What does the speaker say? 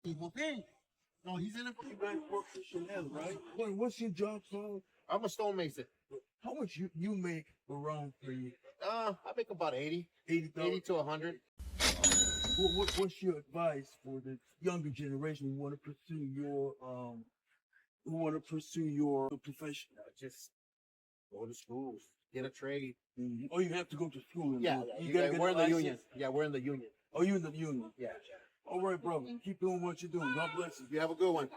No, he's in it. You guys work for Chanel, right? What's your job called? I'm a stonemason. How much you make around for you? I make about 80 to 100. What's your advice for the younger generation who want to pursue your profession? Just go to school, get a trade. Mm-hmm. Oh, you have to go to school. Yeah, you gotta get we're a in the license? union. Yeah, we're in the union. Oh, you in the union? Yeah. All right, brother. Keep doing what you're doing. God bless you. You have a good one.